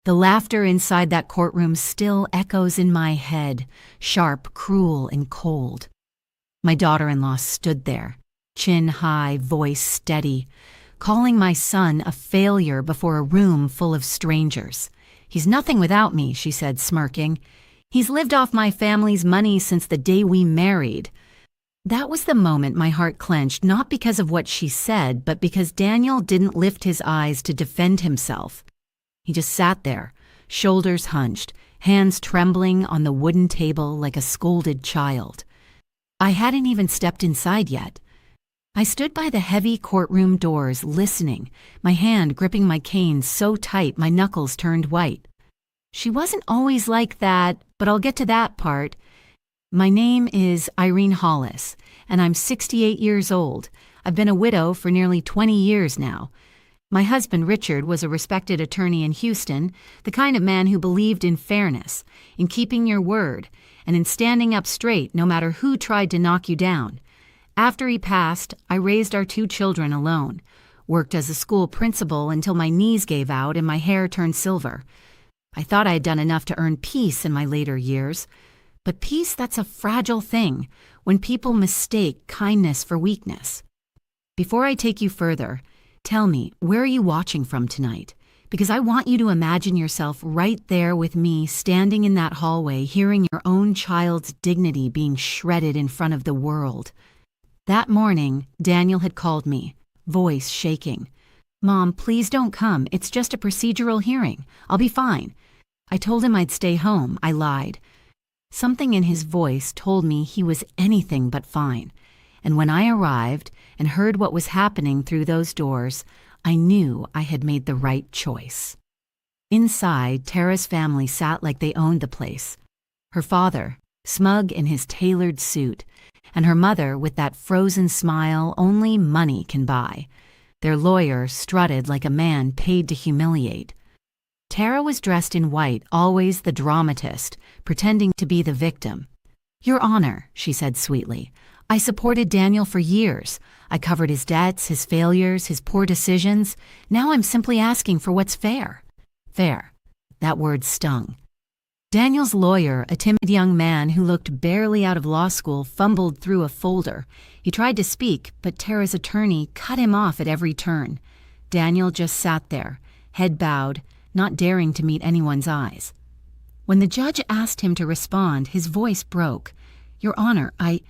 The laughter inside that courtroom still echoes in my head, sharp, cruel, and cold. My daughter-in-law stood there, chin high, voice steady, calling my son a failure before a room full of strangers. "He's nothing without me," she said, smirking. "He's lived off my family's money since the day we married." That was the moment my heart clenched, not because of what she said, but because Daniel didn't lift his eyes to defend himself. He just sat there, shoulders hunched, hands trembling on the wooden table like a scolded child. I hadn't even stepped inside yet. I stood by the heavy courtroom doors, listening, my hand gripping my cane so tight my knuckles turned white. She wasn't always like that, but I'll get to that part. My name is Irene Hollis, and I'm 68 years old. I've been a widow for nearly 20 years now. My husband, Richard, was a respected attorney in Houston, the kind of man who believed in fairness, in keeping your word, and in standing up straight no matter who tried to knock you down. After he passed, I raised our 2 children alone, worked as a school principal until my knees gave out and my hair turned silver. I thought I had done enough to earn peace in my later years. But peace, that's a fragile thing when people mistake kindness for weakness. Before I take you further, tell me, where are you watching from tonight? Because I want you to imagine yourself right there with me, standing in that hallway, hearing your own child's dignity being shredded in front of the world. That morning, Daniel had called me, voice shaking. "Mom, please don't come. It's just a procedural hearing. I'll be fine." I told him I'd stay home. I lied. Something in his voice told me he was anything but fine. And when I arrived and heard what was happening through those doors, I knew I had made the right choice. Inside, Tara's family sat like they owned the place. Her father, smug in his tailored suit, and her mother with that frozen smile only money can buy. Their lawyer strutted like a man paid to humiliate. Tara was dressed in white, always the dramatist, pretending to be the victim. "Your Honor," she said sweetly, "I supported Daniel for years. I covered his debts, his failures, his poor decisions. Now I'm simply asking for what's fair." Fair. That word stung. Daniel's lawyer, a timid young man who looked barely out of law school, fumbled through a folder. He tried to speak, but Tara's attorney cut him off at every turn. Daniel just sat there, head bowed, not daring to meet anyone's eyes. When the judge asked him to respond, his voice broke. "Your Honor, I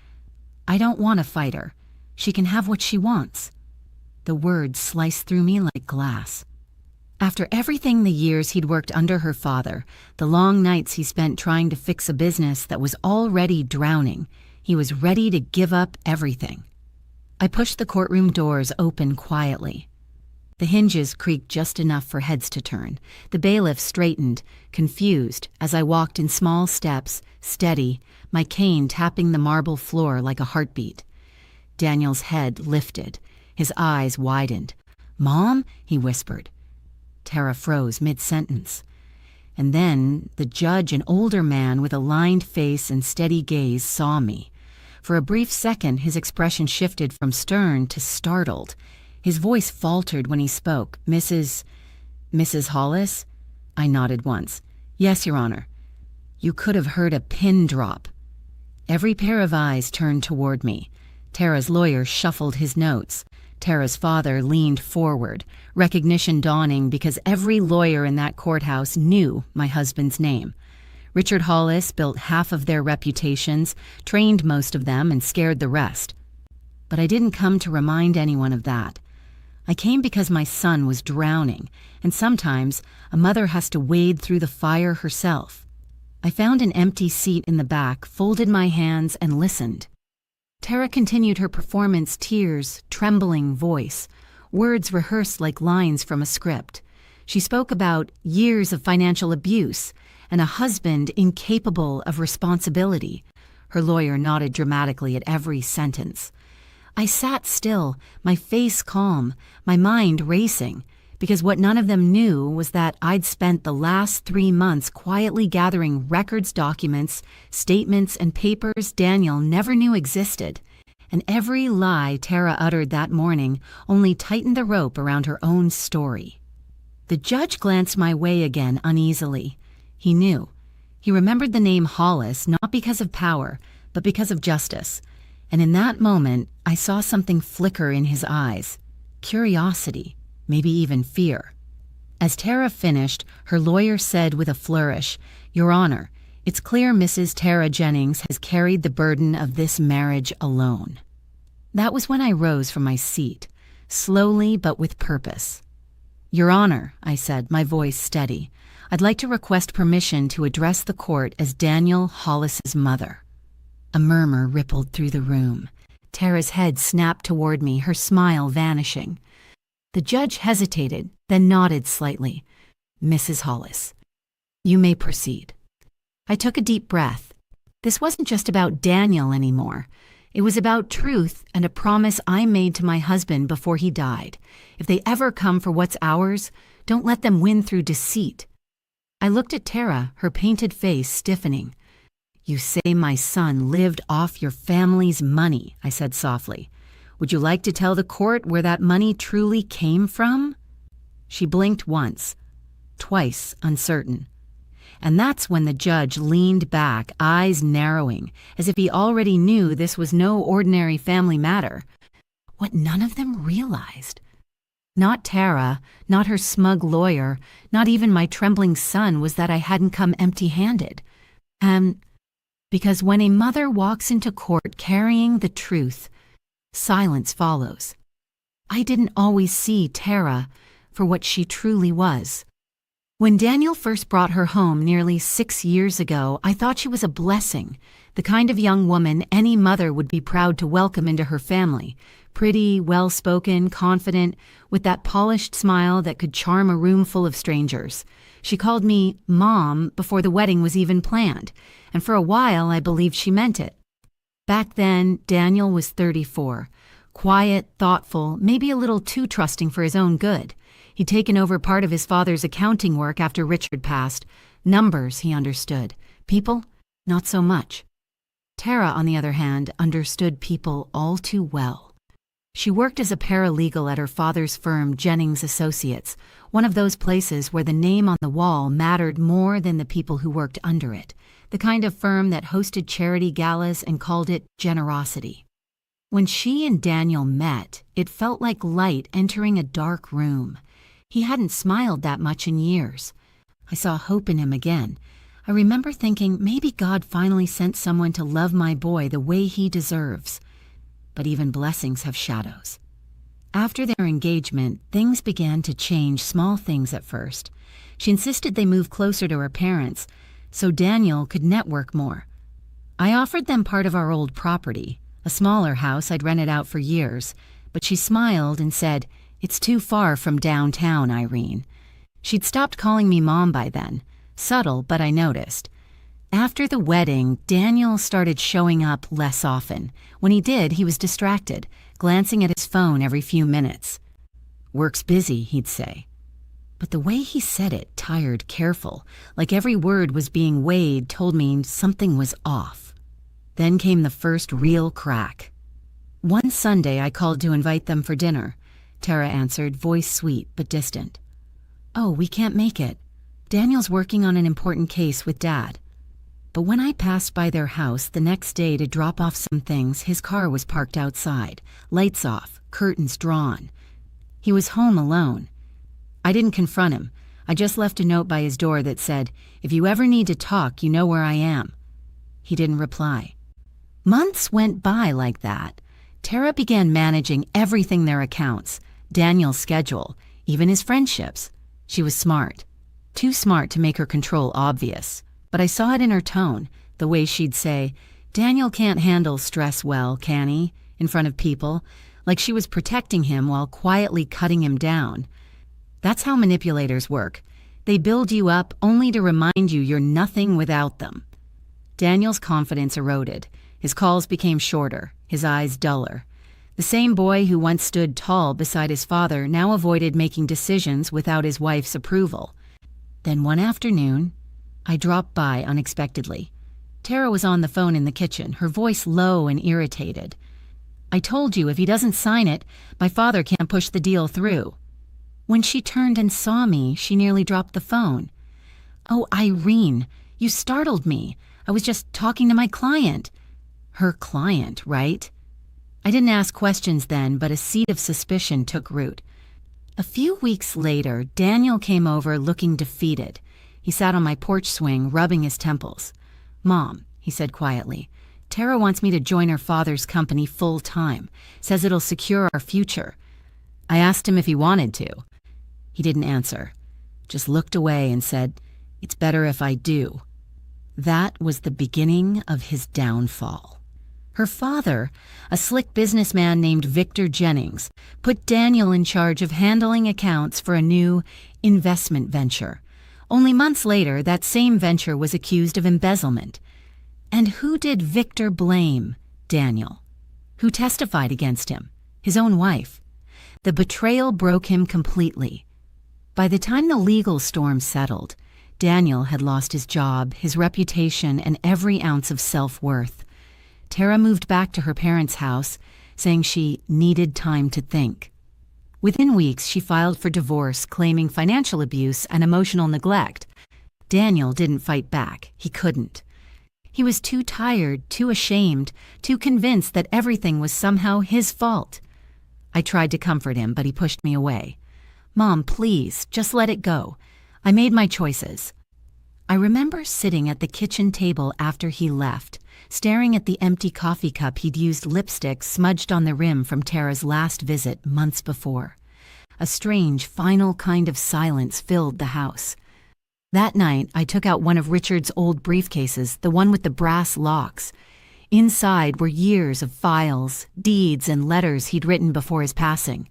don't want to fight her. She can have what she wants." The words sliced through me like glass. After everything the years he'd worked under her father, the long nights he spent trying to fix a business that was already drowning, he was ready to give up everything. I pushed the courtroom doors open quietly. The hinges creaked just enough for heads to turn. The bailiff straightened, confused, as I walked in small steps, steady, my cane tapping the marble floor like a heartbeat. Daniel's head lifted. His eyes widened. "Mom?" he whispered. Tara froze mid-sentence. And then the judge, an older man with a lined face and steady gaze, saw me. For a brief second, his expression shifted from stern to startled. His voice faltered when he spoke. Mrs. Hollis?" I nodded once. "Yes, Your Honor." You could have heard a pin drop. Every pair of eyes turned toward me. Tara's lawyer shuffled his notes. Tara's father leaned forward, recognition dawning because every lawyer in that courthouse knew my husband's name. Richard Hollis built half of their reputations, trained most of them, and scared the rest. But I didn't come to remind anyone of that. I came because my son was drowning, and sometimes a mother has to wade through the fire herself. I found an empty seat in the back, folded my hands, and listened. Tara continued her performance, tears, trembling voice, words rehearsed like lines from a script. She spoke about years of financial abuse and a husband incapable of responsibility. Her lawyer nodded dramatically at every sentence. I sat still, my face calm, my mind racing, because what none of them knew was that I'd spent the last 3 months quietly gathering records, documents, statements, and papers Daniel never knew existed. And every lie Tara uttered that morning only tightened the rope around her own story. The judge glanced my way again uneasily. He knew. He remembered the name Hollis not because of power, but because of justice. And in that moment, I saw something flicker in his eyes. Curiosity, maybe even fear. As Tara finished, her lawyer said with a flourish, "Your Honor, it's clear Mrs. Tara Jennings has carried the burden of this marriage alone." That was when I rose from my seat, slowly but with purpose. "Your Honor," I said, my voice steady, "I'd like to request permission to address the court as Daniel Hollis's mother." A murmur rippled through the room. Tara's head snapped toward me, her smile vanishing. The judge hesitated, then nodded slightly. "Mrs. Hollis, you may proceed." I took a deep breath. This wasn't just about Daniel anymore. It was about truth and a promise I made to my husband before he died. If they ever come for what's ours, don't let them win through deceit. I looked at Tara, her painted face stiffening. "You say my son lived off your family's money," I said softly. "Would you like to tell the court where that money truly came from?" She blinked once, twice uncertain. And that's when the judge leaned back, eyes narrowing, as if he already knew this was no ordinary family matter. What none of them realized. Not Tara, not her smug lawyer, not even my trembling son was that I hadn't come empty-handed. Because when a mother walks into court carrying the truth, silence follows. I didn't always see Tara for what she truly was. When Daniel first brought her home nearly 6 years ago, I thought she was a blessing, the kind of young woman any mother would be proud to welcome into her family. Pretty, well-spoken, confident, with that polished smile that could charm a room full of strangers. She called me Mom before the wedding was even planned, and for a while I believed she meant it. Back then, Daniel was 34, quiet, thoughtful, maybe a little too trusting for his own good. He'd taken over part of his father's accounting work after Richard passed. Numbers, he understood. People, not so much. Tara, on the other hand, understood people all too well. She worked as a paralegal at her father's firm, Jennings Associates, one of those places where the name on the wall mattered more than the people who worked under it, the kind of firm that hosted charity galas and called it generosity. When she and Daniel met, it felt like light entering a dark room. He hadn't smiled that much in years. I saw hope in him again. I remember thinking maybe God finally sent someone to love my boy the way he deserves. But even blessings have shadows. After their engagement, things began to change, small things at first. She insisted they move closer to her parents, so Daniel could network more. I offered them part of our old property, a smaller house I'd rented out for years, but she smiled and said, "It's too far from downtown, Irene." She'd stopped calling me Mom by then. Subtle, but I noticed. After the wedding, Daniel started showing up less often. When he did, he was distracted, glancing at his phone every few minutes. "Work's busy," he'd say. But the way he said it, tired, careful, like every word was being weighed, told me something was off. Then came the first real crack. One Sunday, I called to invite them for dinner. Tara answered, voice sweet but distant. "Oh, we can't make it. Daniel's working on an important case with Dad." But when I passed by their house the next day to drop off some things, his car was parked outside, lights off, curtains drawn. He was home alone. I didn't confront him. I just left a note by his door that said, "If you ever need to talk, you know where I am." He didn't reply. Months went by like that. Tara began managing everything, their accounts, Daniel's schedule, even his friendships. She was smart. Too smart to make her control obvious. But I saw it in her tone, the way she'd say, "Daniel can't handle stress well, can he?" in front of people, like she was protecting him while quietly cutting him down. That's how manipulators work. They build you up only to remind you you're nothing without them. Daniel's confidence eroded. His calls became shorter, his eyes duller. The same boy who once stood tall beside his father now avoided making decisions without his wife's approval. Then one afternoon, I dropped by unexpectedly. Tara was on the phone in the kitchen, her voice low and irritated. "I told you if he doesn't sign it, my father can't push the deal through." When she turned and saw me, she nearly dropped the phone. "Oh, Irene, you startled me. I was just talking to my client." Her client, right? I didn't ask questions then, but a seed of suspicion took root. A few weeks later, Daniel came over looking defeated. He sat on my porch swing, rubbing his temples. "Mom," he said quietly, "Tara wants me to join her father's company full time. Says it'll secure our future." I asked him if he wanted to. He didn't answer, just looked away and said, "It's better if I do." That was the beginning of his downfall. Her father, a slick businessman named Victor Jennings, put Daniel in charge of handling accounts for a new investment venture. Only months later, that same venture was accused of embezzlement. And who did Victor blame? Daniel. Who testified against him? His own wife. The betrayal broke him completely. By the time the legal storm settled, Daniel had lost his job, his reputation, and every ounce of self-worth. Tara moved back to her parents' house, saying she needed time to think. Within weeks, she filed for divorce, claiming financial abuse and emotional neglect. Daniel didn't fight back. He couldn't. He was too tired, too ashamed, too convinced that everything was somehow his fault. I tried to comfort him, but he pushed me away. "Mom, please, just let it go. I made my choices." I remember sitting at the kitchen table after he left, staring at the empty coffee cup he'd used lipstick smudged on the rim from Tara's last visit months before. A strange, final kind of silence filled the house. That night, I took out one of Richard's old briefcases, the one with the brass locks. Inside were years of files, deeds, and letters he'd written before his passing.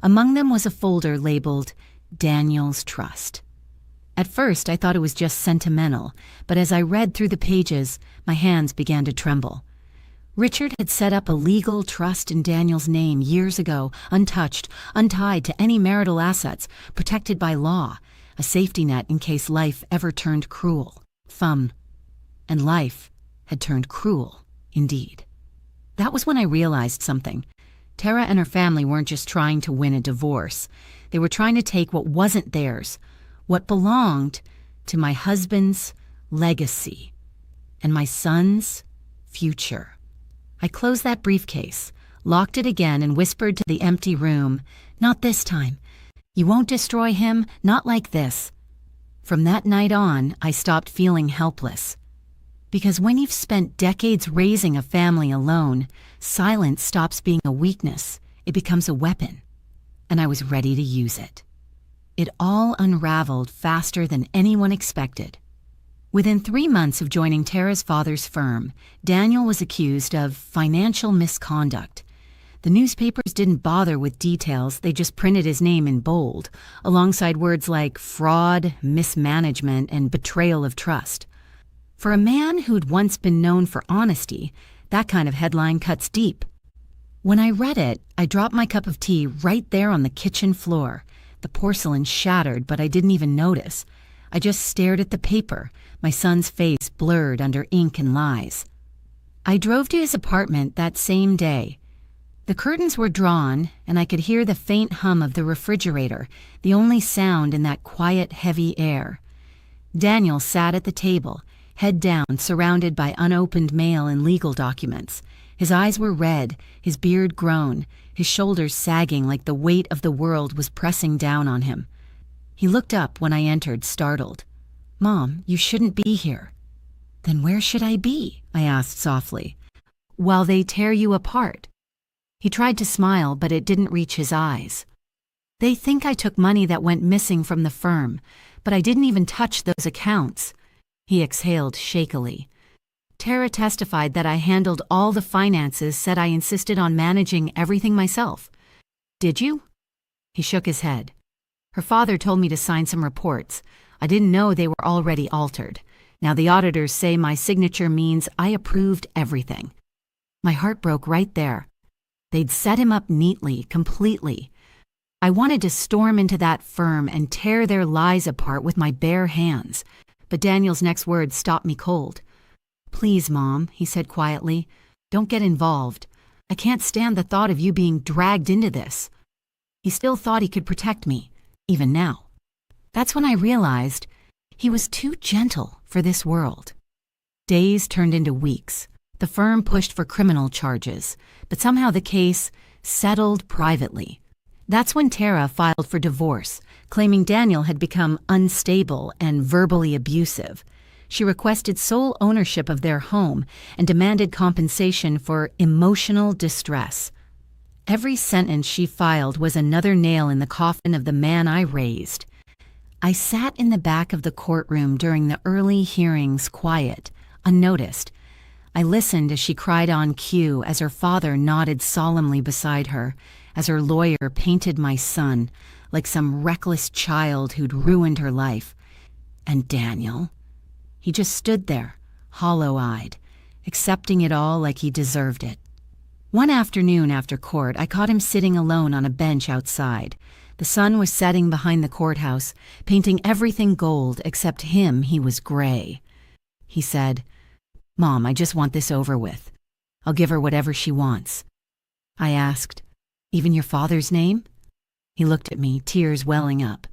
Among them was a folder labeled Daniel's Trust. At first, I thought it was just sentimental, but as I read through the pages, my hands began to tremble. Richard had set up a legal trust in Daniel's name years ago, untouched, untied to any marital assets, protected by law, a safety net in case life ever turned cruel. And life had turned cruel, indeed. That was when I realized something. Tara and her family weren't just trying to win a divorce. They were trying to take what wasn't theirs, what belonged to my husband's legacy and my son's future. I closed that briefcase, locked it again, and whispered to the empty room, "Not this time. You won't destroy him, not like this." From that night on, I stopped feeling helpless. Because when you've spent decades raising a family alone, silence stops being a weakness. It becomes a weapon. And I was ready to use it. It all unraveled faster than anyone expected. Within 3 months of joining Tara's father's firm, Daniel was accused of financial misconduct. The newspapers didn't bother with details, they just printed his name in bold, alongside words like fraud, mismanagement, and betrayal of trust. For a man who'd once been known for honesty, that kind of headline cuts deep. When I read it, I dropped my cup of tea right there on the kitchen floor. The porcelain shattered, but I didn't even notice. I just stared at the paper, my son's face blurred under ink and lies. I drove to his apartment that same day. The curtains were drawn, and I could hear the faint hum of the refrigerator, the only sound in that quiet, heavy air. Daniel sat at the table, head down, surrounded by unopened mail and legal documents. His eyes were red, his beard grown, his shoulders sagging like the weight of the world was pressing down on him. He looked up when I entered, startled. "Mom, you shouldn't be here." "Then where should I be?" I asked softly. "While they tear you apart." He tried to smile, but it didn't reach his eyes. "They think I took money that went missing from the firm, but I didn't even touch those accounts." He exhaled shakily. "Tara testified that I handled all the finances, said I insisted on managing everything myself." "Did you?" He shook his head. "Her father told me to sign some reports. I didn't know they were already altered. Now the auditors say my signature means I approved everything." My heart broke right there. They'd set him up neatly, completely. I wanted to storm into that firm and tear their lies apart with my bare hands. But Daniel's next words stopped me cold. "Please, Mom," he said quietly, "don't get involved. I can't stand the thought of you being dragged into this." He still thought he could protect me. even now. That's when I realized he was too gentle for this world. Days turned into weeks. The firm pushed for criminal charges, but somehow the case settled privately. That's when Tara filed for divorce, claiming Daniel had become unstable and verbally abusive. She requested sole ownership of their home and demanded compensation for emotional distress. Every sentence she filed was another nail in the coffin of the man I raised. I sat in the back of the courtroom during the early hearings, quiet, unnoticed. I listened as she cried on cue, as her father nodded solemnly beside her, as her lawyer painted my son like some reckless child who'd ruined her life. And Daniel, he just stood there, hollow-eyed, accepting it all like he deserved it. One afternoon after court, I caught him sitting alone on a bench outside. The sun was setting behind the courthouse, painting everything gold except him. He was gray. He said, "Mom, I just want this over with. I'll give her whatever she wants." I asked, "Even your father's name?" He looked at me, tears welling up.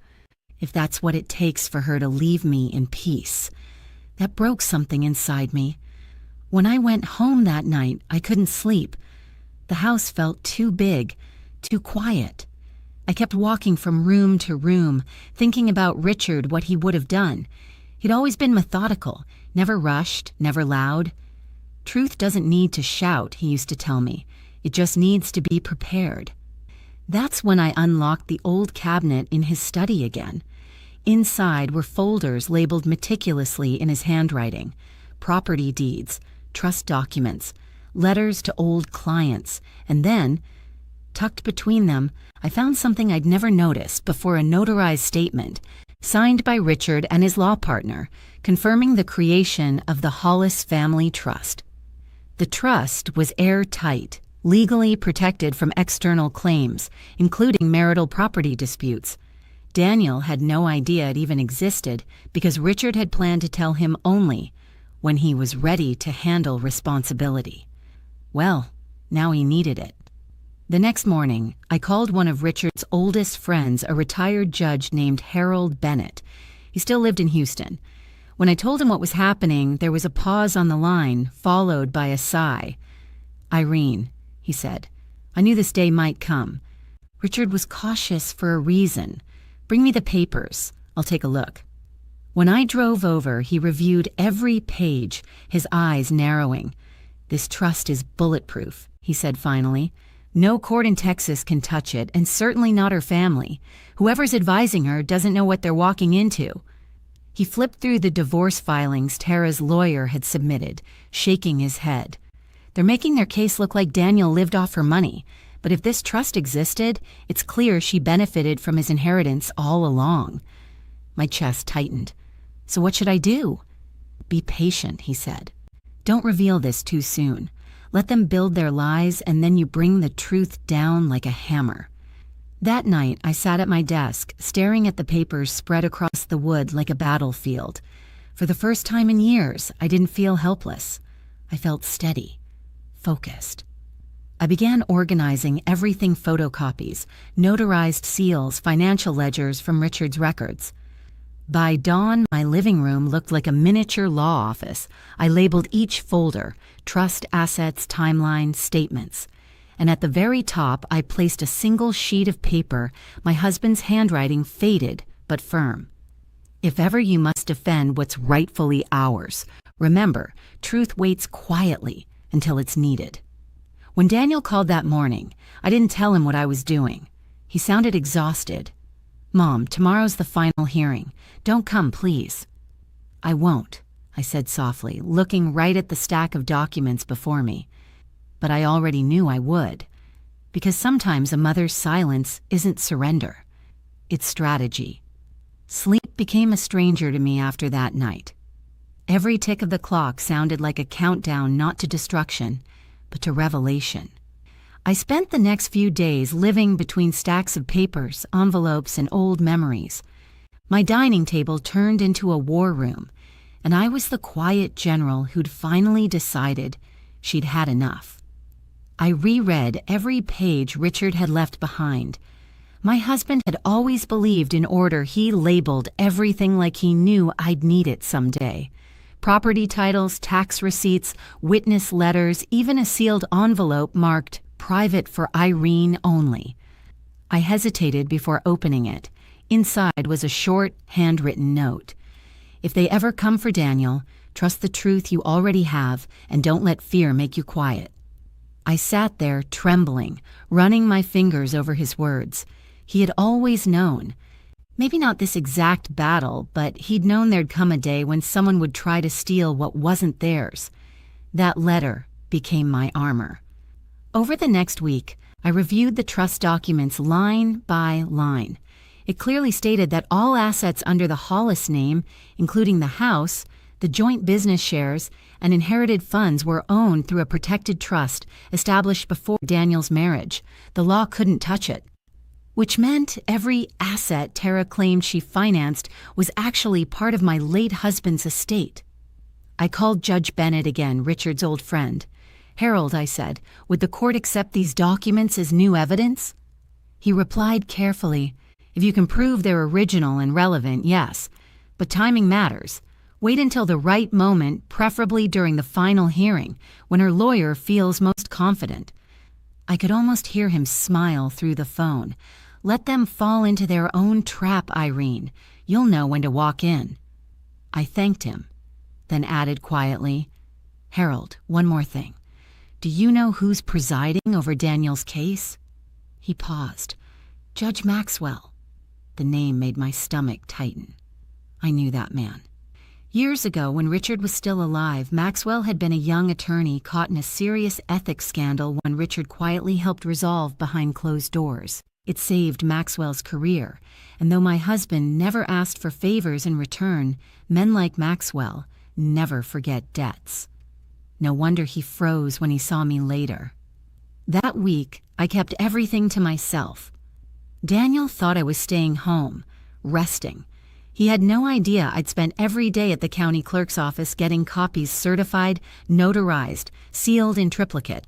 If that's what it takes for her to leave me in peace. That broke something inside me. When I went home that night, I couldn't sleep. The house felt too big, too quiet. I kept walking from room to room, thinking about Richard, what he would have done. He'd always been methodical, never rushed, never loud. Truth doesn't need to shout, he used to tell me. It just needs to be prepared. That's when I unlocked the old cabinet in his study again. Inside were folders labeled meticulously in his handwriting, property deeds, trust documents, letters to old clients, and then, tucked between them, I found something I'd never noticed before, a notarized statement, signed by Richard and his law partner, confirming the creation of the Hollis Family Trust. The trust was airtight, legally protected from external claims, including marital property disputes. Daniel had no idea it even existed because Richard had planned to tell him only when he was ready to handle responsibility. Well, now he needed it. The next morning, I called one of Richard's oldest friends, a retired judge named Harold Bennett. He still lived in Houston. When I told him what was happening, there was a pause on the line, followed by a sigh. "Irene," he said, "I knew this day might come. Richard was cautious for a reason. Bring me the papers. I'll take a look." When I drove over, he reviewed every page, his eyes narrowing. "This trust is bulletproof," he said finally. "No court in Texas can touch it, and certainly not her family. Whoever's advising her doesn't know what they're walking into." He flipped through the divorce filings Tara's lawyer had submitted, shaking his head. "They're making their case look like Daniel lived off her money, but if this trust existed, it's clear she benefited from his inheritance all along." My chest tightened. "So what should I do?" "Be patient," he said. "Don't reveal this too soon. Let them build their lies, and then you bring the truth down like a hammer." That night, I sat at my desk, staring at the papers spread across the wood like a battlefield. For the first time in years, I didn't feel helpless. I felt steady, focused. I began organizing everything: photocopies, notarized seals, financial ledgers from Richard's records. By dawn, my living room looked like a miniature law office. I labeled each folder: trust, assets, timeline, statements. And at the very top, I placed a single sheet of paper, my husband's handwriting faded but firm. "If ever you must defend what's rightfully ours, remember, truth waits quietly until it's needed." When Daniel called that morning, I didn't tell him what I was doing. He sounded exhausted. "Mom, tomorrow's the final hearing. Don't come, please." "I won't," I said softly, looking right at the stack of documents before me. But I already knew I would, because sometimes a mother's silence isn't surrender. It's strategy. Sleep became a stranger to me after that night. Every tick of the clock sounded like a countdown not to destruction, but to revelation. I spent the next few days living between stacks of papers, envelopes, and old memories. My dining table turned into a war room, and I was the quiet general who'd finally decided she'd had enough. I reread every page Richard had left behind. My husband had always believed in order. He labeled everything like he knew I'd need it someday. Property titles, tax receipts, witness letters, even a sealed envelope marked "Private for Irene only." I hesitated before opening it. Inside was a short, handwritten note. "If they ever come for Daniel, trust the truth you already have and don't let fear make you quiet." I sat there trembling, running my fingers over his words. He had always known. Maybe not this exact battle, but he'd known there'd come a day when someone would try to steal what wasn't theirs. That letter became my armor. Over the next week, I reviewed the trust documents line by line. It clearly stated that all assets under the Hollis name, including the house, the joint business shares, and inherited funds, were owned through a protected trust established before Daniel's marriage. The law couldn't touch it. Which meant every asset Tara claimed she financed was actually part of my late husband's estate. I called Judge Bennett again, Richard's old friend. "Harold," I said, "would the court accept these documents as new evidence?" He replied carefully, "If you can prove they're original and relevant, yes. But timing matters. Wait until the right moment, preferably during the final hearing, when her lawyer feels most confident." I could almost hear him smile through the phone. "Let them fall into their own trap, Irene. You'll know when to walk in." I thanked him, then added quietly, "Harold, one more thing. Do you know who's presiding over Daniel's case?" He paused. "Judge Maxwell." The name made my stomach tighten. I knew that man. Years ago, when Richard was still alive, Maxwell had been a young attorney caught in a serious ethics scandal one Richard quietly helped resolve behind closed doors. It saved Maxwell's career, and though my husband never asked for favors in return, men like Maxwell never forget debts. No wonder he froze when he saw me later. That week, I kept everything to myself. Daniel thought I was staying home, resting. He had no idea I'd spent every day at the county clerk's office getting copies certified, notarized, sealed in triplicate.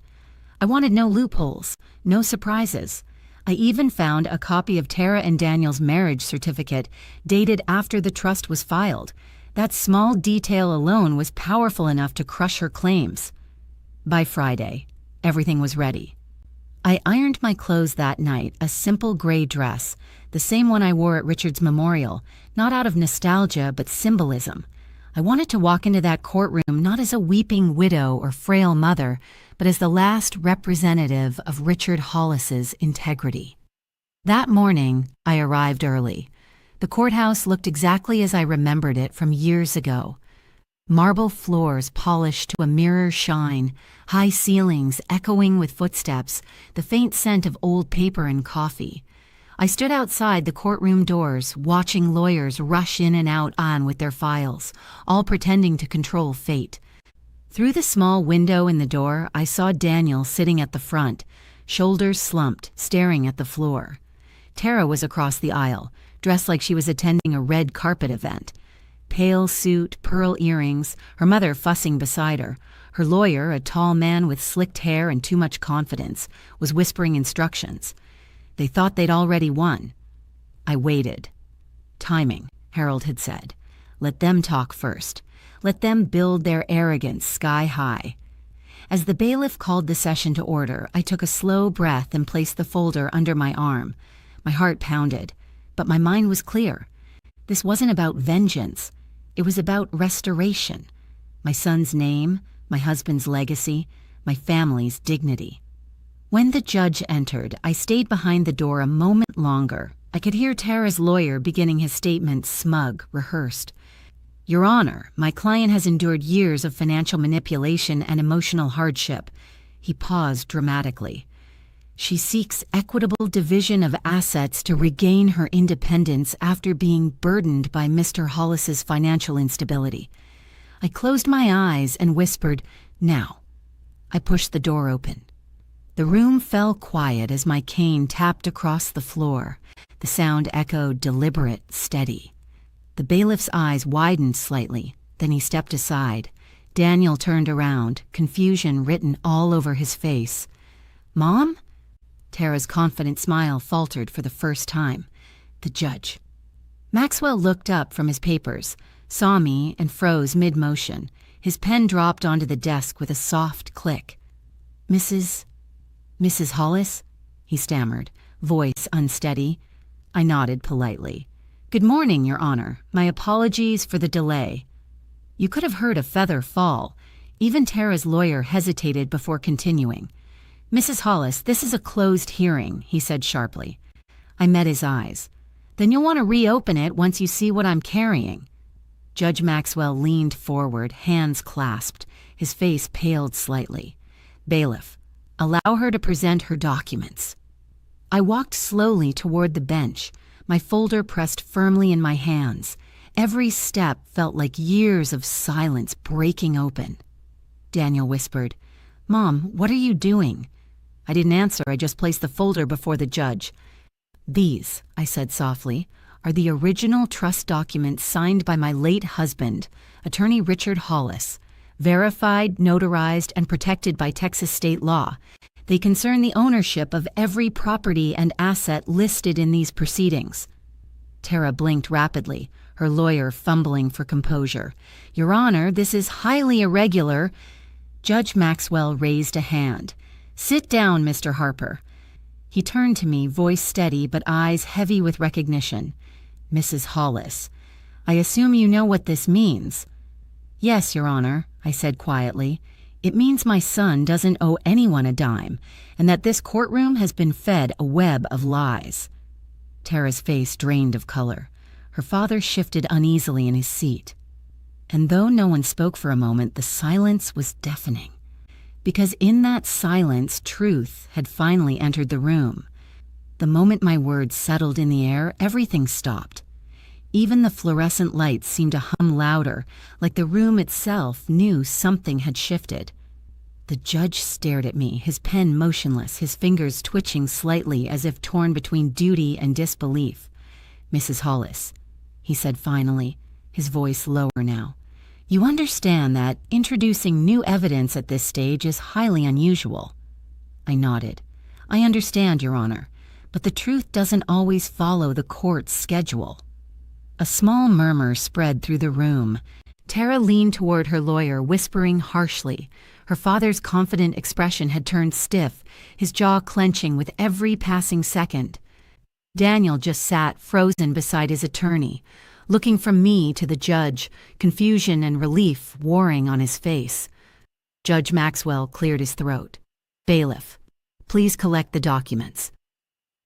I wanted no loopholes, no surprises. I even found a copy of Tara and Daniel's marriage certificate, dated after the trust was filed. That small detail alone was powerful enough to crush her claims. By Friday, everything was ready. I ironed my clothes that night, a simple gray dress, the same one I wore at Richard's memorial, not out of nostalgia but symbolism. I wanted to walk into that courtroom not as a weeping widow or frail mother, but as the last representative of Richard Hollis's integrity. That morning, I arrived early. The courthouse looked exactly as I remembered it from years ago. Marble floors polished to a mirror shine, high ceilings echoing with footsteps, the faint scent of old paper and coffee. I stood outside the courtroom doors, watching lawyers rush in and out on with their files, all pretending to control fate. Through the small window in the door, I saw Daniel sitting at the front, shoulders slumped, staring at the floor. Tara was across the aisle, dressed like she was attending a red carpet event. Pale suit, pearl earrings, her mother fussing beside her. Her lawyer, a tall man with slicked hair and too much confidence, was whispering instructions. They thought they'd already won. I waited. Timing, Harold had said. Let them talk first. Let them build their arrogance sky high. As the bailiff called the session to order, I took a slow breath and placed the folder under my arm. My heart pounded, but my mind was clear. This wasn't about vengeance. It was about restoration. My son's name, my husband's legacy, my family's dignity. When the judge entered, I stayed behind the door a moment longer. I could hear Tara's lawyer beginning his statement, smug, rehearsed. Your Honor, my client has endured years of financial manipulation and emotional hardship. He paused dramatically. She seeks equitable division of assets to regain her independence after being burdened by Mr. Hollis's financial instability. I closed my eyes and whispered, now. I pushed the door open. The room fell quiet as my cane tapped across the floor. The sound echoed deliberate, steady. The bailiff's eyes widened slightly, then he stepped aside. Daniel turned around, confusion written all over his face. Mom? Tara's confident smile faltered for the first time. The judge. Maxwell looked up from his papers, saw me, and froze mid-motion. His pen dropped onto the desk with a soft click. Mrs. Hollis? He stammered, voice unsteady. I nodded politely. Good morning, Your Honor. My apologies for the delay. You could have heard a feather fall. Even Tara's lawyer hesitated before continuing. Mrs. Hollis, this is a closed hearing, he said sharply. I met his eyes. Then you'll want to reopen it once you see what I'm carrying. Judge Maxwell leaned forward, hands clasped. His face paled slightly. Bailiff, allow her to present her documents. I walked slowly toward the bench, my folder pressed firmly in my hands. Every step felt like years of silence breaking open. Daniel whispered, Mom, what are you doing? I didn't answer, I just placed the folder before the judge. These, I said softly, are the original trust documents signed by my late husband, Attorney Richard Hollis, verified, notarized, and protected by Texas state law. They concern the ownership of every property and asset listed in these proceedings. Tara blinked rapidly, her lawyer fumbling for composure. Your Honor, this is highly irregular. Judge Maxwell raised a hand. Sit down, Mr. Harper. He turned to me, voice steady but eyes heavy with recognition. Mrs. Hollis, I assume you know what this means. Yes, Your Honor, I said quietly. It means my son doesn't owe anyone a dime, and that this courtroom has been fed a web of lies. Tara's face drained of color. Her father shifted uneasily in his seat. And though no one spoke for a moment, the silence was deafening. Because in that silence, truth had finally entered the room. The moment my words settled in the air, everything stopped. Even the fluorescent lights seemed to hum louder, like the room itself knew something had shifted. The judge stared at me, his pen motionless, his fingers twitching slightly as if torn between duty and disbelief. Mrs. Hollis, he said finally, his voice lower now. You understand that introducing new evidence at this stage is highly unusual. I nodded. I understand, Your Honor, but the truth doesn't always follow the court's schedule. A small murmur spread through the room. Tara leaned toward her lawyer, whispering harshly. Her father's confident expression had turned stiff, his jaw clenching with every passing second. Daniel just sat frozen beside his attorney, looking from me to the judge, confusion and relief warring on his face. Judge Maxwell cleared his throat. Bailiff, please collect the documents.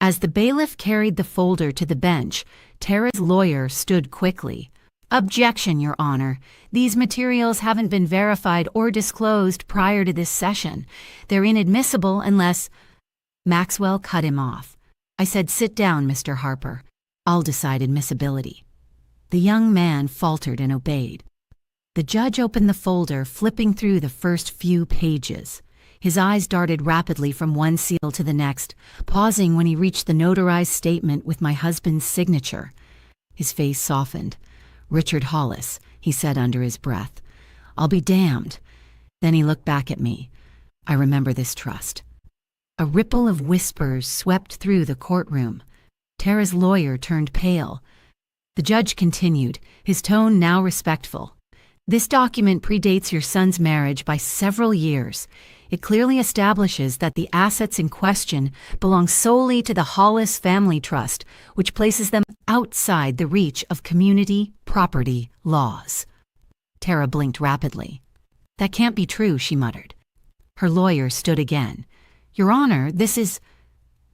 As the bailiff carried the folder to the bench, Tara's lawyer stood quickly. Objection, Your Honor. These materials haven't been verified or disclosed prior to this session. They're inadmissible unless... Maxwell cut him off. I said, sit down, Mr. Harper. I'll decide admissibility. The young man faltered and obeyed. The judge opened the folder, flipping through the first few pages. His eyes darted rapidly from one seal to the next, pausing when he reached the notarized statement with my husband's signature. His face softened. Richard Hollis, he said under his breath. I'll be damned. Then he looked back at me. I remember this trust. A ripple of whispers swept through the courtroom. Tara's lawyer turned pale. The judge continued, his tone now respectful. This document predates your son's marriage by several years. It clearly establishes that the assets in question belong solely to the Hollis Family Trust, which places them outside the reach of community property laws. Tara blinked rapidly. That can't be true, she muttered. Her lawyer stood again. Your Honor, this is...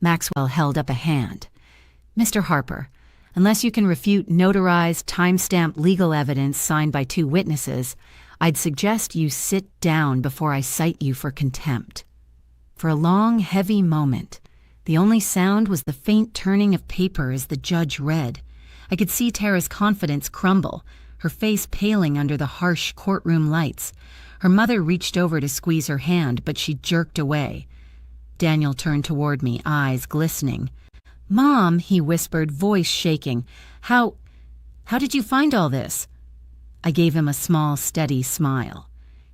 Maxwell held up a hand. Mr. Harper, unless you can refute notarized, time-stamped legal evidence signed by 2 witnesses, I'd suggest you sit down before I cite you for contempt. For a long, heavy moment, the only sound was the faint turning of paper as the judge read. I could see Tara's confidence crumble, her face paling under the harsh courtroom lights. Her mother reached over to squeeze her hand, but she jerked away. Daniel turned toward me, eyes glistening. Mom, he whispered, voice shaking. How did you find all this? I gave him a small, steady smile.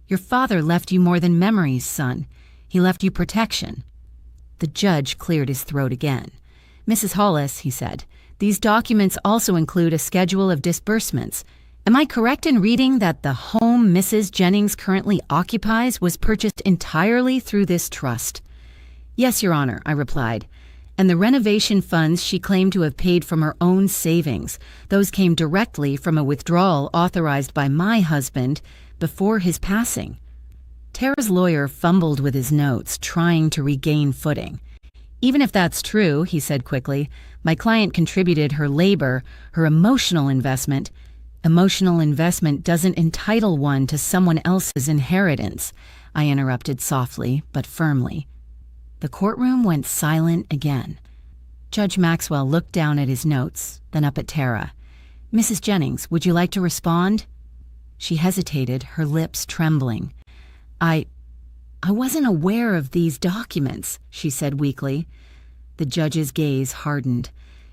Your father left you more than memories, son. He left you protection. The judge cleared his throat again. "Mrs. Hollis," he said, "these documents also include a schedule of disbursements. Am I correct in reading that the home Mrs. Jennings currently occupies was purchased entirely through this trust?" "Yes, Your Honor," I replied. "And the renovation funds she claimed to have paid from her own savings. Those came directly from a withdrawal authorized by my husband before his passing." Tara's lawyer fumbled with his notes, trying to regain footing. "Even if that's true," he said quickly, "my client contributed her labor, her emotional investment. Emotional investment doesn't entitle one to someone else's inheritance," I interrupted softly but firmly. The courtroom went silent again. Judge Maxwell looked down at his notes, then up at Tara. "Mrs. Jennings, would you like to respond?" She hesitated, her lips trembling. I wasn't aware of these documents," she said weakly. The judge's gaze hardened.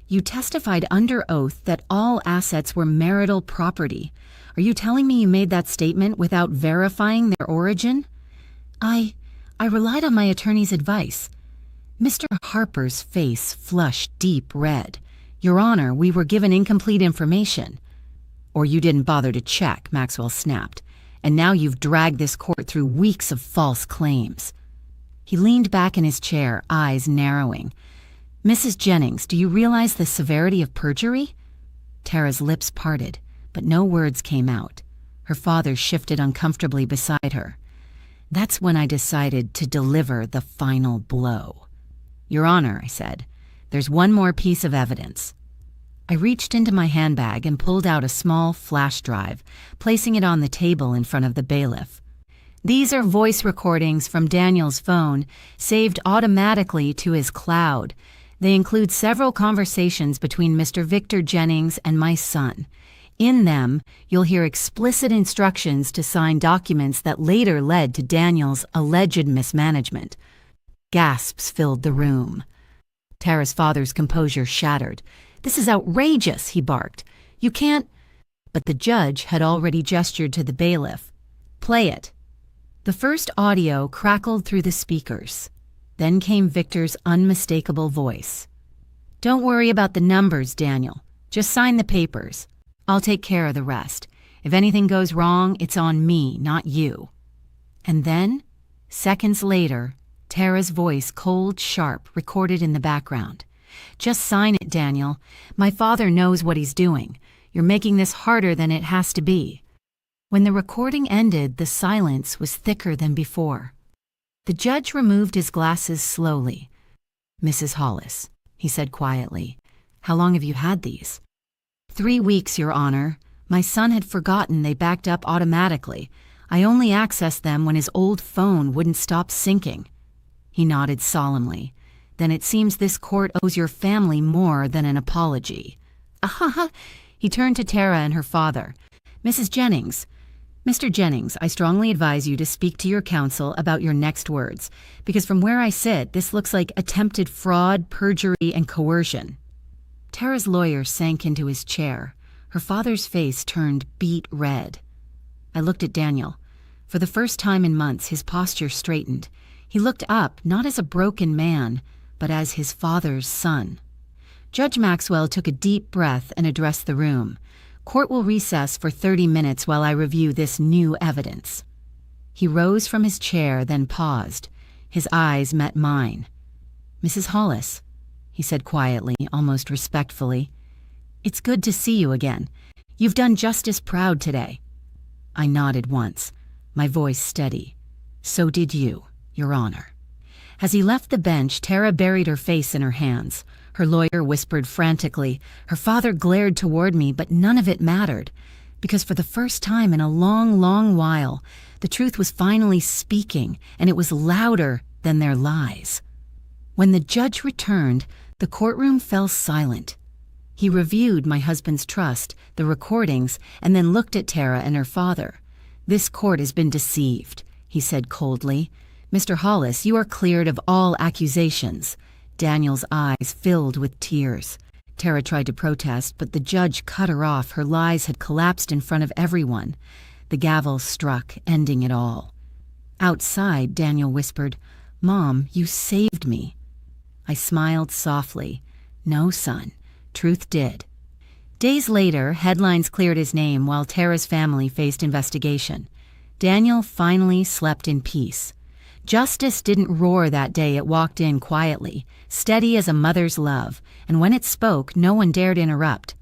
"You testified under oath that all assets were marital property. Are you telling me you made that statement without verifying their origin?" I relied on my attorney's advice." Mr. Harper's face flushed deep red. "Your Honor, we were given incomplete information." "Or you didn't bother to check," Maxwell snapped. "And now you've dragged this court through weeks of false claims." He leaned back in his chair, eyes narrowing. "Mrs. Jennings, do you realize the severity of perjury?" Tara's lips parted, but no words came out. Her father shifted uncomfortably beside her. That's when I decided to deliver the final blow. "Your Honor," I said, "there's one more piece of evidence." I reached into my handbag and pulled out a small flash drive, placing it on the table in front of the bailiff. "These are voice recordings from Daniel's phone, saved automatically to his cloud. They include several conversations between Mr. Victor Jennings and my son. In them, you'll hear explicit instructions to sign documents that later led to Daniel's alleged mismanagement." Gasps filled the room. Tara's father's composure shattered. "This is outrageous," he barked. "You can't—" But the judge had already gestured to the bailiff. "Play it." The first audio crackled through the speakers. Then came Victor's unmistakable voice. "Don't worry about the numbers, Daniel. Just sign the papers. I'll take care of the rest. If anything goes wrong, it's on me, not you." And then, seconds later, Tara's voice, cold, sharp, recorded in the background. "Just sign it, Daniel. My father knows what he's doing. You're making this harder than it has to be." When the recording ended, the silence was thicker than before. The judge removed his glasses slowly. "Mrs. Hollis," he said quietly, "how long have you had these?" 3 weeks, Your Honor. My son had forgotten they backed up automatically. I only accessed them when his old phone wouldn't stop syncing." He nodded solemnly. "Then it seems this court owes your family more than an apology." "Aha!" He turned to Tara and her father. "Mrs. Jennings, Mr. Jennings, I strongly advise you to speak to your counsel about your next words, because from where I sit, this looks like attempted fraud, perjury, and coercion." Tara's lawyer sank into his chair. Her father's face turned beet red. I looked at Daniel. For the first time in months, his posture straightened. He looked up, not as a broken man, but as his father's son. Judge Maxwell took a deep breath and addressed the room. "Court will recess for 30 minutes while I review this new evidence." He rose from his chair, then paused. His eyes met mine. "Mrs. Hollis," he said quietly, almost respectfully, "it's good to see you again. You've done justice proud today." I nodded once, my voice steady. "So did you, Your Honor." As he left the bench, Tara buried her face in her hands. Her lawyer whispered frantically. Her father glared toward me, but none of it mattered, because for the first time in a long, long while, the truth was finally speaking, and it was louder than their lies. When the judge returned, the courtroom fell silent. He reviewed my husband's trust, the recordings, and then looked at Tara and her father. "This court has been deceived," he said coldly. "Mr. Hollis, you are cleared of all accusations." Daniel's eyes filled with tears. Tara tried to protest, but the judge cut her off. Her lies had collapsed in front of everyone. The gavel struck, ending it all. Outside, Daniel whispered, "Mom, you saved me." I smiled softly. No, son. Truth did. Days later, headlines cleared his name while Tara's family faced investigation. Daniel finally slept in peace. Justice didn't roar that day. It walked in quietly, steady as a mother's love, and when it spoke, no one dared interrupt.